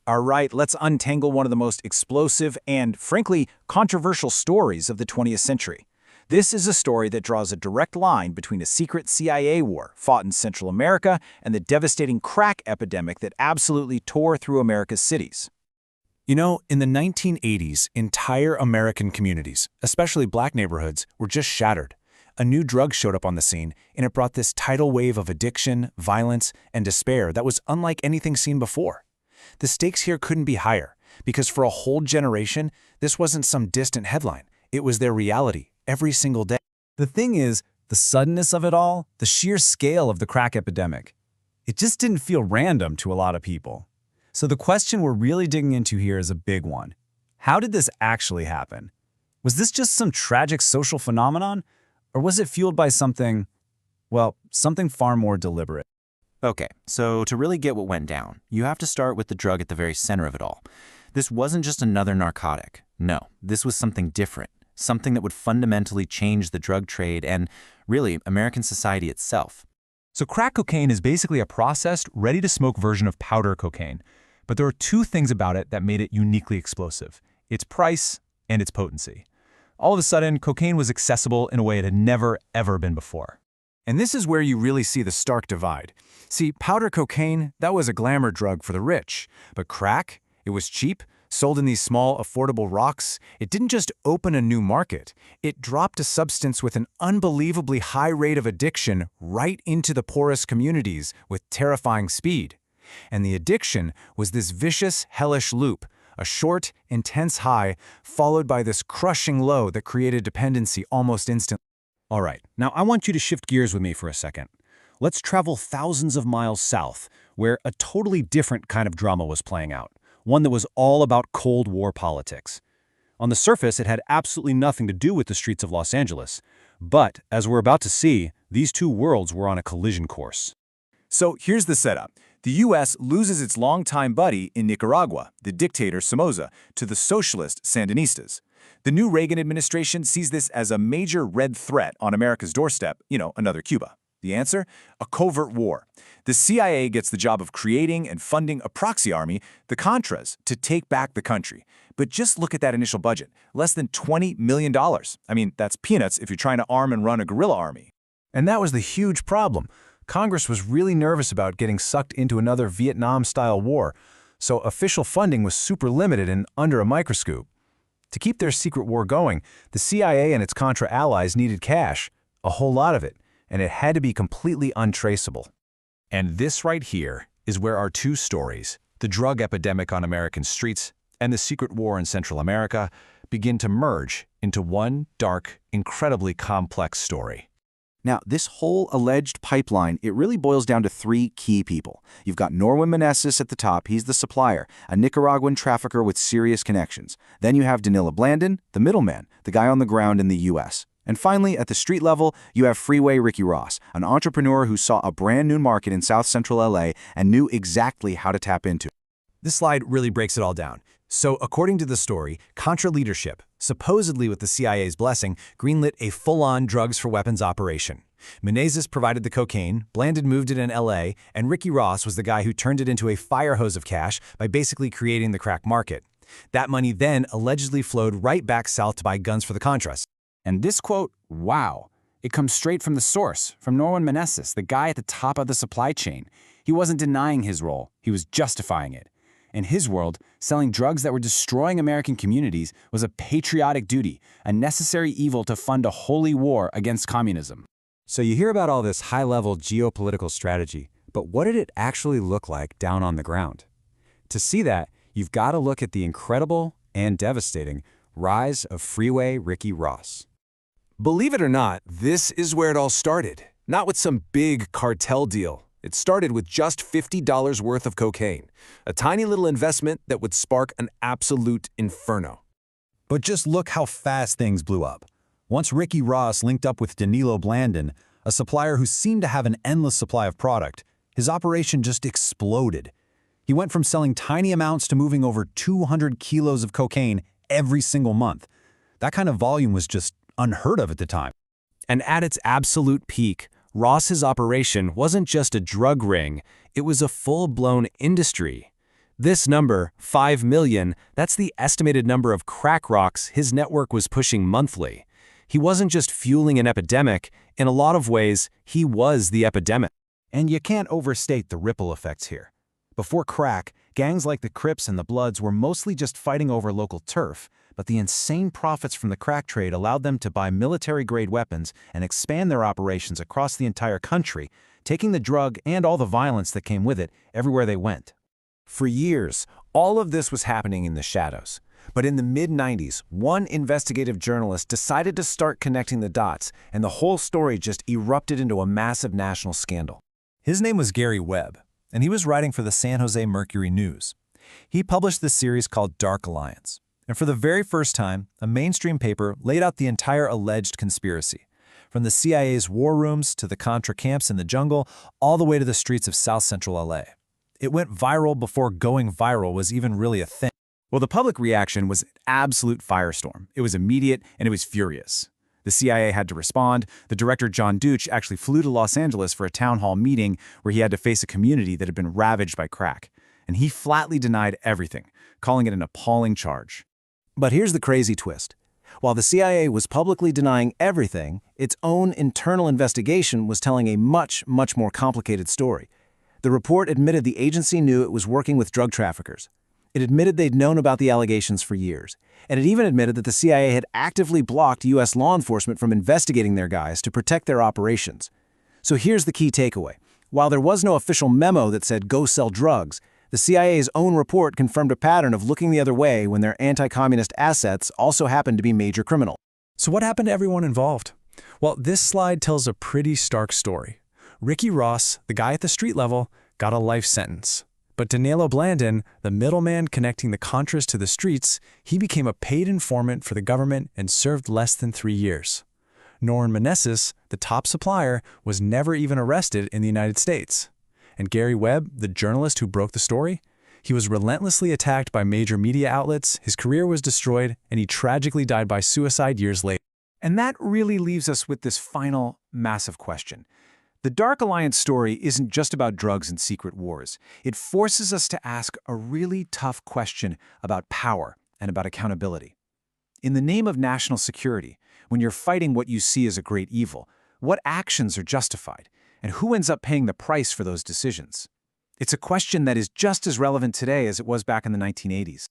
All right, let's untangle one of the most explosive and, frankly, controversial stories of the 20th century. This is a story that draws a direct line between a secret CIA war fought in Central America and the devastating crack epidemic that absolutely tore through America's cities. You know, in the 1980s, entire American communities, especially black neighborhoods, were just shattered. A new drug showed up on the scene, and it brought this tidal wave of addiction, violence, and despair that was unlike anything seen before. The stakes here couldn't be higher, because for a whole generation, this wasn't some distant headline. It was their reality, every single day. The thing is, the suddenness of it all, the sheer scale of the crack epidemic, it just didn't feel random to a lot of people. So the question we're really digging into here is a big one. How did this actually happen? Was this just some tragic social phenomenon? Or was it fueled by something, well, something far more deliberate? Okay, so to really get what went down, you have to start with the drug at the very center of it all. This wasn't just another narcotic. No, this was something different, something that would fundamentally change the drug trade and, really, American society itself. So crack cocaine is basically a processed, ready-to-smoke version of powder cocaine. But there are two things about it that made it uniquely explosive: its price and its potency. All of a sudden, cocaine was accessible in a way it had never, ever been before. And this is where you really see the stark divide. See, powder cocaine, that was a glamour drug for the rich. But crack, it was cheap, sold in these small, affordable rocks. It didn't just open a new market. It dropped a substance with an unbelievably high rate of addiction right into the poorest communities with terrifying speed. And the addiction was this vicious, hellish loop, a short, intense high, followed by this crushing low that created dependency almost instantly. All right, now I want you to shift gears with me for a second. Let's travel thousands of miles south, where a totally different kind of drama was playing out, one that was all about Cold War politics. On the surface, it had absolutely nothing to do with the streets of Los Angeles, but, as we're about to see, these two worlds were on a collision course. So here's the setup. The U.S. loses its longtime buddy in Nicaragua, the dictator Somoza, to the socialist Sandinistas. The new Reagan administration sees this as a major red threat on America's doorstep, another Cuba. The answer? A covert war. The CIA gets the job of creating and funding a proxy army, the Contras, to take back the country. But just look at that initial budget, less than $20 million. I mean, that's peanuts if you're trying to arm and run a guerrilla army. And that was the huge problem. Congress was really nervous about getting sucked into another Vietnam-style war, so official funding was super limited and under a microscope. To keep their secret war going, the CIA and its Contra allies needed cash, a whole lot of it, and it had to be completely untraceable. And this right here is where our two stories, the drug epidemic on American streets and the secret war in Central America, begin to merge into one dark, incredibly complex story. Now, this whole alleged pipeline, it really boils down to three key people. You've got Norman Meneses at the top, he's the supplier, a Nicaraguan trafficker with serious connections. Then you have Danilo Blandon, the middleman, the guy on the ground in the U.S. And finally, at the street level, you have Freeway Ricky Ross, an entrepreneur who saw a brand new market in South Central LA and knew exactly how to tap into it. This slide really breaks it all down. So, according to the story, Contra leadership, supposedly with the CIA's blessing, greenlit a full-on drugs-for-weapons operation. Meneses provided the cocaine, Blandon moved it in LA, and Ricky Ross was the guy who turned it into a fire hose of cash by basically creating the crack market. That money then allegedly flowed right back south to buy guns for the Contras. And this quote, wow, it comes straight from the source, from Norman Meneses, the guy at the top of the supply chain. He wasn't denying his role, he was justifying it. In his world, selling drugs that were destroying American communities was a patriotic duty, a necessary evil to fund a holy war against communism. So you hear about all this high-level geopolitical strategy, but what did it actually look like down on the ground? To see that, you've got to look at the incredible and devastating rise of Freeway Ricky Ross. Believe it or not, this is where it all started. Not with some big cartel deal. It started with just $50 worth of cocaine, a tiny little investment that would spark an absolute inferno. But just look how fast things blew up. Once Ricky Ross linked up with Danilo Blandon, a supplier who seemed to have an endless supply of product, his operation just exploded. He went from selling tiny amounts to moving over 200 kilos of cocaine every single month. That kind of volume was just unheard of at the time. And at its absolute peak, Ross's operation wasn't just a drug ring, it was a full-blown industry. This number, 5 million, that's the estimated number of crack rocks his network was pushing monthly. He wasn't just fueling an epidemic. In a lot of ways, he was the epidemic. And you can't overstate the ripple effects here. Before crack, gangs like the Crips and the Bloods were mostly just fighting over local turf, but the insane profits from the crack trade allowed them to buy military-grade weapons and expand their operations across the entire country, taking the drug and all the violence that came with it everywhere they went. For years, all of this was happening in the shadows. But in the mid-90s, one investigative journalist decided to start connecting the dots, and the whole story just erupted into a massive national scandal. His name was Gary Webb, and he was writing for the San Jose Mercury News. He published this series called Dark Alliance. And for the very first time, a mainstream paper laid out the entire alleged conspiracy, from the CIA's war rooms to the Contra camps in the jungle, all the way to the streets of South Central LA. It went viral before going viral was even really a thing. Well, the public reaction was an absolute firestorm. It was immediate and it was furious. The CIA had to respond. The director, John Deutsch, actually flew to Los Angeles for a town hall meeting where he had to face a community that had been ravaged by crack. And he flatly denied everything, calling it an appalling charge. But here's the crazy twist. While the CIA was publicly denying everything, its own internal investigation was telling a much more complicated story. The report admitted the agency knew it was working with drug traffickers. It admitted they'd known about the allegations for years. And it even admitted that the CIA had actively blocked U.S. law enforcement from investigating their guys to protect their operations. So here's the key takeaway. While there was no official memo that said, "Go sell drugs," the CIA's own report confirmed a pattern of looking the other way when their anti-communist assets also happened to be major criminal. So what happened to everyone involved? Well, this slide tells a pretty stark story. Ricky Ross, the guy at the street level, got a life sentence. But Danilo Blandon, the middleman connecting the Contras to the streets, he became a paid informant for the government and served less than 3 years. Norman Meneses, the top supplier, was never even arrested in the United States. And Gary Webb, the journalist who broke the story, he was relentlessly attacked by major media outlets, his career was destroyed, and he tragically died by suicide years later. And that really leaves us with this final, massive question. The Dark Alliance story isn't just about drugs and secret wars. It forces us to ask a really tough question about power and about accountability. In the name of national security, when you're fighting what you see as a great evil, what actions are justified, and who ends up paying the price for those decisions? It's a question that is just as relevant today as it was back in the 1980s.